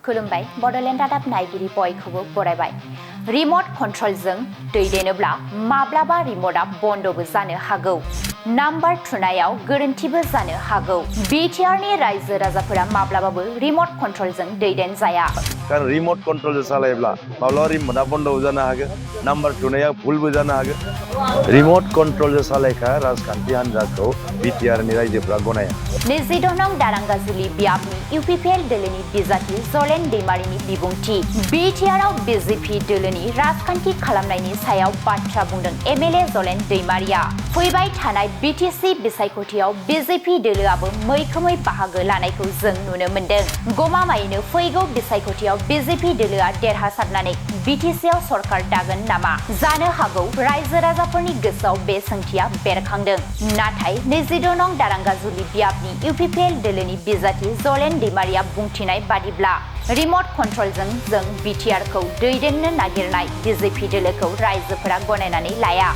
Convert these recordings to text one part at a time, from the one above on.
खुलुमबाय बडलेण्ड रादाब नायगिरि बयखौबो बरायबाय। रिमोट कन्ट्रलजों दैदेनोब्ला माब्लाबा रिमोटआ बन्दबो जानो हागौ। नाम्बार थुनायाव गोरोन्थिबो जानो हागौ। बिटिआरनि रायजो राजाफोरा माब्लाबाबो रिमोट कन्ट्रलजों दैदेनजाया। कारण रिमोट कन्ट्रलजों सालायोब्ला माब्लाबा रिमोटआ बन्दबो जानो हागौ। नाम्बार थुनाया भुलबो जानो हागौ। रिमोट कन्ट्रलजों सालायग्रा राजखान्थि हान्जाखौ बिटिआरनि रायजोफोरा गनाया। 26 नं दारांगाजुलि बियाबनि इउपिपिएल दोलोनि बिजाथि जलेन दैमारिनि बिबुंथि। बिटिआरआव बिजेपि दोलोनि राजखान्थि खालामनायनि सायाव बाथ्रा बुंदों एमएलए जलेन दैमारिया। फैबाय थानाय बिटिसि बिसायख'थियाव बिजेपि दोलोआबो मैखोमै बाहागो लानायखौ जों नुनो मोन्दों। गमामायैनो फैगौ बिसायख'थियाव बिजेपि दोलोआ देरहासारनानै बिटिसिआव सरकार दागोन नामा? जानो हागौ रायजो राजाफोरनि गोसोआव बे सोंथिया बेरखांदों। नाथाय 26 नं दारांगाजुलि बियाबनि इउपिपिएल दोलोनि बिजाथि जलेन दैमारिया बुंथिनाय बादिब्ला रिमोट कन्ट्रलजों जों बिटिआरखौ दैदेननो नागिरनाय बिजेपि दोलोखौ रायजोफोरा गनायनानै लाया।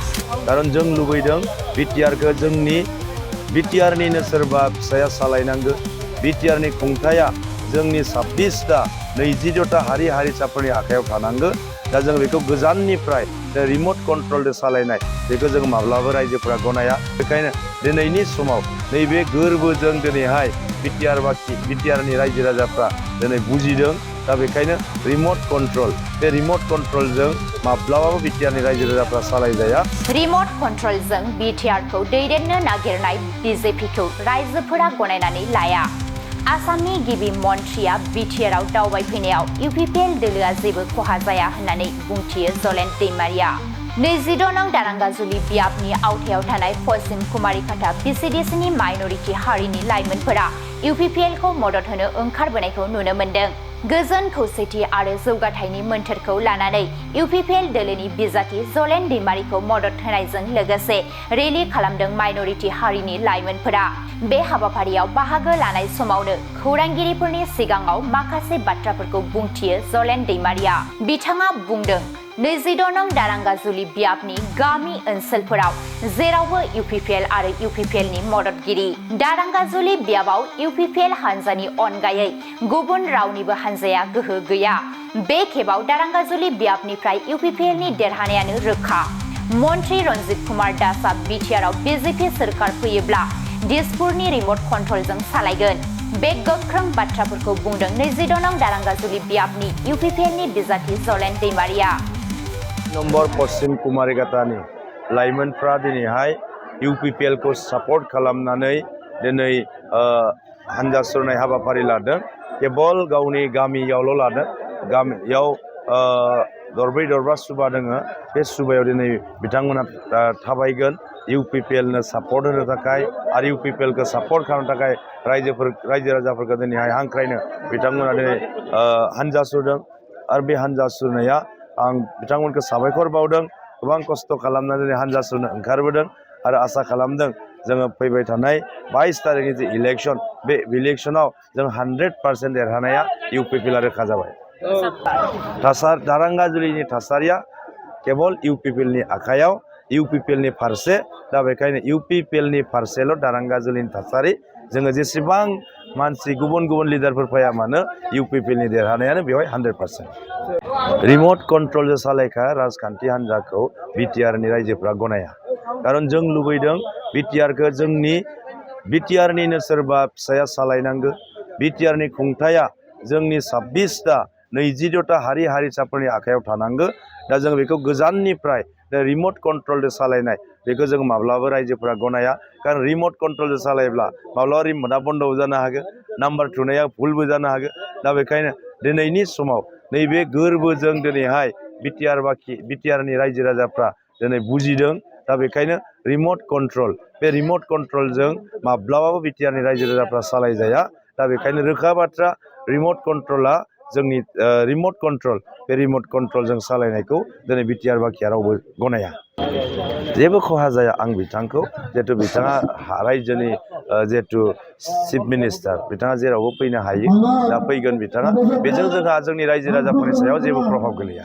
कारण जों लुबैदों बिटिआरखौ जोंनि बिटिआरनिनो सोरबा फिसाया सालायनांगौ। बिटिआरनि खुंथाया जोंनि 26टा 22टा हारि हारिसाफोरनि आखायाव थानांगौ। दा जों बेखौ गोजाननिफ्राय रिमोट कन्ट्रलजों सालायनाय बेखौ जों माब्लाबा रायजोफोरा गनाया। बेखायनो दिनैनि समाव नैबे गोरबोजों दिनैहाय बिटिआरनि रायजो राजाफ्रा दिनै बुजिदों। दा बेखायनो रिमोट कन्ट्रल बे रिमोट कन्ट्रलजों माब्लाबाबो बिटिआरनि रायजो राजाफ्रा सालायजाया। रिमोट कन्ट्रलजों बिटिआरखौ दैदेननो नागिरनाय बिजेपिखौ रायजोफोरा गनायनानै लाया। आसामनि गिबि मन्थ्रिया बिटिआरआव दावबायफैनायाव इउपिपिएल दोलोआ जेबो खहा जाया होननानै बुंथियो जलेन दैमारिया। 26 नं दारांगाजुलि बियाबनि आवथायाव थानाय पश्चिम कुमारीघाटा बिसिडिसिनि माइनरिटि हारिनि लाइमोनफोरा इउपिपिएलखौ मदद होनो ओंखारबोनायखौ नुनो मोन्दों। गोजोन खौसेथि आरो जौगाथायनि मोन्थोरखौ लानानै इउपिपिएल दोलोनि बिजाथि जलेन दैमारिखौ मदद होनायजों लोगोसे रेली खालामदों माइनरिटि हारिनि लाइमोनफोरा। बे हाबाफारियाव बाहागो लानाय समावनो खौरांगिरिफोरनि सिगाङाव माखासे बाथ्राफोरखौ बुंथियो जलेन दैमारिया। बिथाङा बुंदों 26 नं दारांगाजुलि बियाबनि गामि ओनसोलफोराव जेरावबो इउपिपिएल आरो इउपिपिएलनि मददगिरि। दारांगाजुलि बियाबाव इउपिपिएल हान्जानि अनगायै गुबुन रावनिबो हान्जाया गोहो गैया। बे खेबाव दारांगाजुलि बियाबनिफ्राय इउपिपिएलनि देरहानायानो रोखा। मन्थ्रि रन्जित कुमार दासआ बिटिआरआव बिजेपि सोरखार फैयोब्ला दिसपुरनि रिमोट कन्ट्रलजों सालायगोन। बे गोख्रों बाथ्राफोरखौ बुंदों 26 नं दारांगाजुलि बियाबनि इउपिपिएलनि बिजाथि जलेन दैमारिया। नम्बर पश्चिम कुमारीघाटानि लाइमोनफ्रा दिनैहाय इउपिपिएलखौ सापर्ट खालामनानै दिनै हान्जा सुरनाय हाबाफारि लादों। केबल गावनि गामियावल' लादों। गामियाव दरब्रै दरबा सुबा दोङो। बे सुबायाव दिनै बिथांमोना थाबायगोन इउपिपिएलनो सापर्ट होनो थाखाय आरो इउपिपिएलखौ सापर्ट खालामनो थाखाय रायजो राजाफोरखौ दिनैहाय हांख्रायनो बिथांमोना दिनै हान्जा सुरदों। आरो बे हान्जा सुरनाया आं बिथांमोनखौ साबायखर बावदों। गोबां खस्थ' खालामनानै दिनै हान्जा सुरनो ओंखारबोदों आरो आसा खालामदों जोङो फैबाय थानाय 22 तारिखनि जे इलेक्सन बे इलेक्सनाव जों 100% देरहानाया इउपिपिएलआ रोखा जाबाय। दारांगाजुलिनि थासारिया केबल इउपिपिएलनि आखायाव इउपिपिएलनि फारसे। दा बेखायनो इउपिपिएलनि फारसेल' दारांगाजुलिनि थासारि। जोङो जेसेबां मानसि गुबुन गुबुन लिडारफोर फैया मानो इउपिपिएलनि देरहानायानो बेवहाय 100%। रिमोट कन्ट्रलजों सालायग्रा राजखान्थि हान्जाखौ बिटिआरनि रायजोफ्रा गनाया। कारण जों लुबैदों बिटिआरखौ जोंनि बिटिआरनिनो सोरबा फिसाया सालायनांगौ। बिटिआरनि खुंथाया जोंनि 26टा 22टा हारि हारिसाफोरनि आखायाव थानांगौ। दा जों बेखौ गोजाननिफ्राय रिमोट कन्ट्रलजों सालायनाय बेखौ जों माब्लाबा रायजोफोरा गनाया। कारण रिमोट कन्ट्रलजों सालायोब्ला माब्लाबा रिमोटआ बन्दबो जानो हागौ। नाम्बार थुनाया भुलबो जानो हागौ। दा बेखायनो दिनैनि समाव नैबे गोरबोजों दिनैहाय बिटिआरनि रायजो राजाफ्रा दिनै बुजिदों। दा बेखायनो रिमोट कन्ट्रल बे रिमोट कन्ट्रलजों माब्लाबाबो बिटिआरनि रायजो राजाफ्रा सालायजाया। दा बेखायनो रोखा बाथ्रा रिमोट कन्ट्रला जोंनि रिमोट कन्ट्रल बे रिमोट कन्ट्रलजों सालायनायखौ दिनै बिटिआर बाखिया रावबो गनाया। जेबो खहा जाया। आं बिथांखौ जिहेतु बिथाङा रायजोनि जिहेतु चिफ मिनिस्टार बिथाङा जेरावबो फैनो हायो। दा फैगोन बिथाङा बेजों जोंहा जोंनि रायजो राजाफोरनि सायाव जेबो प्रभाब गोलैया।